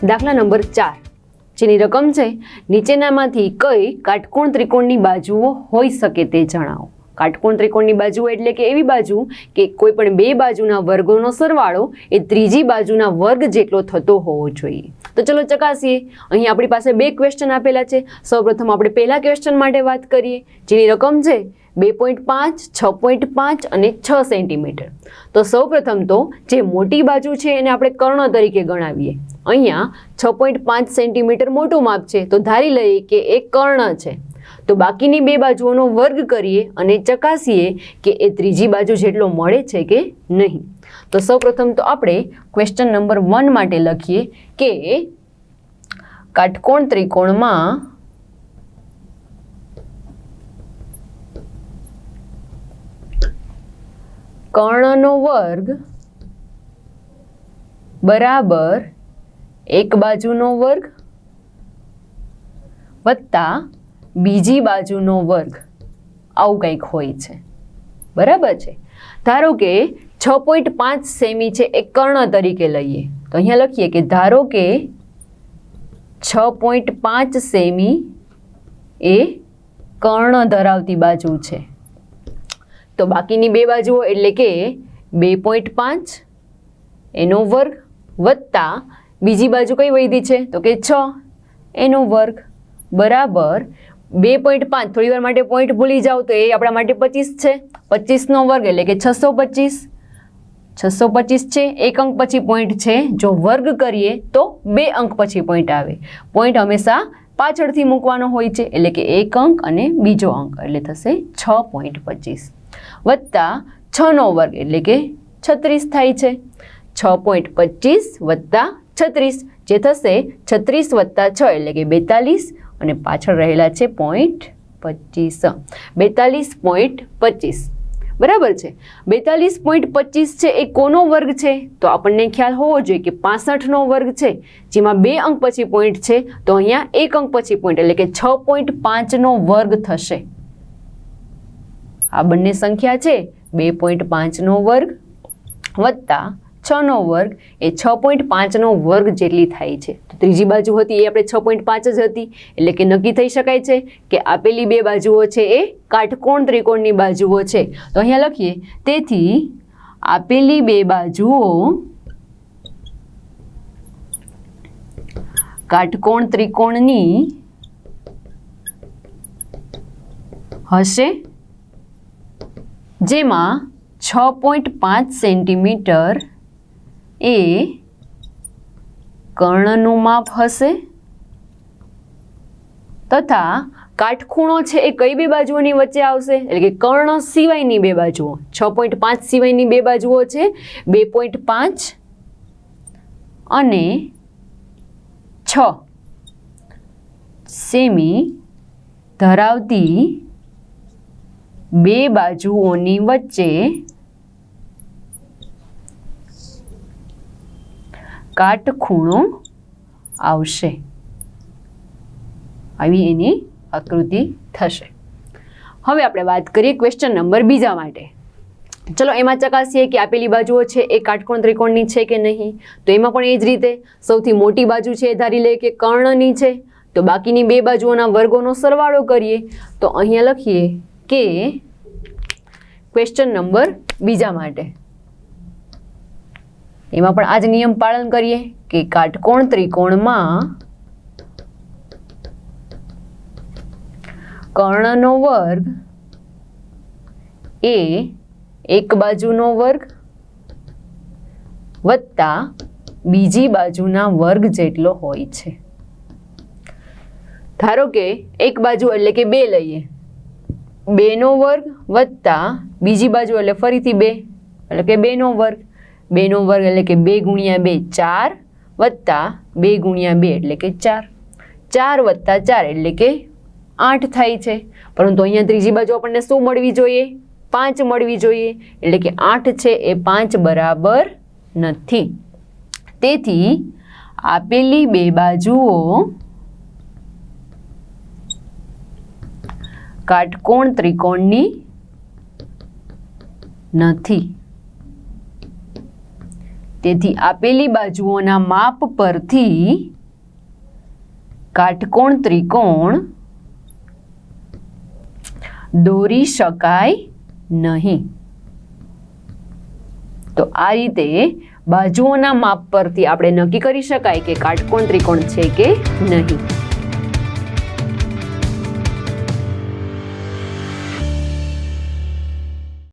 દાખલા નંબર 4, જેની રકમ છે નીચેનામાંથી કઈ કાટકોણ ત્રિકોણની બાજુઓ હોઈ શકે તે જણાવો. કાટકોણ ત્રિકોણની બાજુઓ એટલે કે એવી બાજુ કે કોઈ પણ બે બાજુના વર્ગોનો સરવાળો એ ત્રીજી બાજુના વર્ગ જેટલો થતો હોવો જોઈએ. તો ચલો ચકાસીએ. અહીં આપણી પાસે બે ક્વેશ્ચન આપેલા છે. સૌપ્રથમ આપણે પહેલા ક્વેશ્ચન માટે વાત કરીએ, જેની રકમ છે 2.5, 6.5 અને 6 સેન્ટીમીટર. તો સૌપ્રથમ તો જે મોટી બાજુ છે એને આપણે કર્ણ તરીકે ગણાવીએ. અહીંયા 6.5 સેન્ટીમીટર મોટું માપ છે, તો ધારી લઈએ કે એ કર્ણ છે. તો બાકીની બે બાજુઓનો વર્ગ કરીએ અને ચકાસીએ કે એ ત્રીજી બાજુ જેટલો મળે છે કે નહીં. તો સૌપ્રથમ તો આપણે ક્વેશ્ચન નંબર 1 માટે લખીએ કે કાટકોણ ત્રિકોણમાં કર્ણનો વર્ગ બરાબર એક બાજુનો વર્ગ વત્તા બીજી બાજુનો વર્ગ, આવું કંઈક હોય છે. બરાબર છે. ધારો કે 6.5 સેમી છે એ કર્ણ તરીકે લઈએ. તો અહીંયા લખીએ કે ધારો કે 6.5 સેમી એ કર્ણ ધરાવતી બાજુ છે. તો બાકીની બે બાજુઓ એટલે કે 2.5 એનો વર્ગ વત્તા બીજી બાજુ કઈ વધી છે તો કે 6 એનો વર્ગ બરાબર 2.5. થોડી વાર માટે પોઈન્ટ ભૂલી જાઓ તો એ આપણા માટે 25 છે. 25નો વર્ગ એટલે કે 625. 625 છે. એક અંક પછી પોઈન્ટ છે. જો વર્ગ કરીએ તો 2 અંક પછી પોઈન્ટ આવે. પોઈન્ટ હંમેશા પાછળથી મૂકવાનો હોય છે, એટલે કે એક અંક અને બીજો અંક એટલે થશે 6.25 વત્તા 6નો વર્ગ એટલે કે 36 થાય છે. 6.25 વત્તા 36 જે થશે 36 વત્તા 6 એટલે કે 42 અને પાછળ રહેલા છે 0.25. 42.25 બરાબર છે. 42.25 છે એ કોનો વર્ગ છે? તો આપણને ખ્યાલ હોવો જોઈએ કે 65નો વર્ગ છે, જેમાં 2 અંક પછી પોઈન્ટ છે. તો અહીંયા 1 અંક પછી પોઈન્ટ એટલે કે 6.5નો વર્ગ થશે. આ બંને સંખ્યા છે 2.5નો વર્ગ વત્તા 6નો વર્ગ એ 6.5નો વર્ગ જેટલી થાય છે. તો ત્રીજી બાજુ હતી એ આપણે 6.5 જ હતી, એટલે કે નક્કી થઈ શકાય છે કે આપેલી બે બાજુઓ છે એ કાટકોણ ત્રિકોણની બાજુઓ છે. તો અહીંયા લખીએ તેથી આપેલી બે બાજુઓ કાટકોણ ત્રિકોણની હશે, જેમાં 6.5 સેન્ટીમીટર એ કર્ણનું માપ હશે તથા કાટખૂણો છે એ કઈ બે બાજુઓની વચ્ચે આવશે એટલે કે કર્ણ સિવાયની બે બાજુઓ. 6.5 સિવાયની બે બાજુઓ છે 2.5 અને 6 સેમી ધરાવતી બે બાજુઓની વચ્ચે કાટખૂણો આવશે. આવી એની આકૃતિ થશે. હવે આપણે વાત કરીએ ક્વેશ્ચન નંબર 2 માટે. ચલો એમાં ચકાસીએ કે આપેલી બાજુઓ છે એ કાટકોણ ત્રિકોણની છે કે નહીં. તો એમાં પણ એ જ રીતે સૌથી મોટી બાજુ છે એ ધારી લઈએ કે કર્ણની છે. તો બાકીની બે બાજુઓના વર્ગોનો સરવાળો કરીએ. તો અહીંયા લખીએ કે ક્વેશ્ચન નંબર 2 માટે એમાં પણ આ જ નિયમ પાલન કરીએ કે કાટકોણ ત્રિકોણમાં કર્ણનો વર્ગ એ એક બાજુનો વર્ગ વત્તા બીજી બાજુના વર્ગ જેટલો હોય છે. ધારો કે એક બાજુ એટલે કે 2 લઈએ, 2નો વર્ગ વત્તા બીજી બાજુ એટલે ફરીથી 2 એટલે કે 2નો વર્ગ. 2નો વર્ગ એટલે કે 2 ગુણ્યા 2 4 વત્તા 2 ગુણ્યા 2 એટલે કે 4. 4 વત્તા 4 એટલે કે 8 થાય છે. પરંતુ અહીંયા ત્રીજી બાજુ આપણને શું મળવી જોઈએ? 5 મળવી જોઈએ. એટલે કે 8 છે એ 5 બરાબર નથી. તેથી આપેલી બે બાજુઓ કાટકોણ ત્રિકોણની નથી. તેથી આપેલી બાજુઓના માપ પરથી કાટકોણ ત્રિકોણ દોરી શકાય નહીં. તો આ રીતે બાજુઓના માપ પરથી આપણે નક્કી કરી શકાય કે કાટકોણ ત્રિકોણ છે કે નહીં.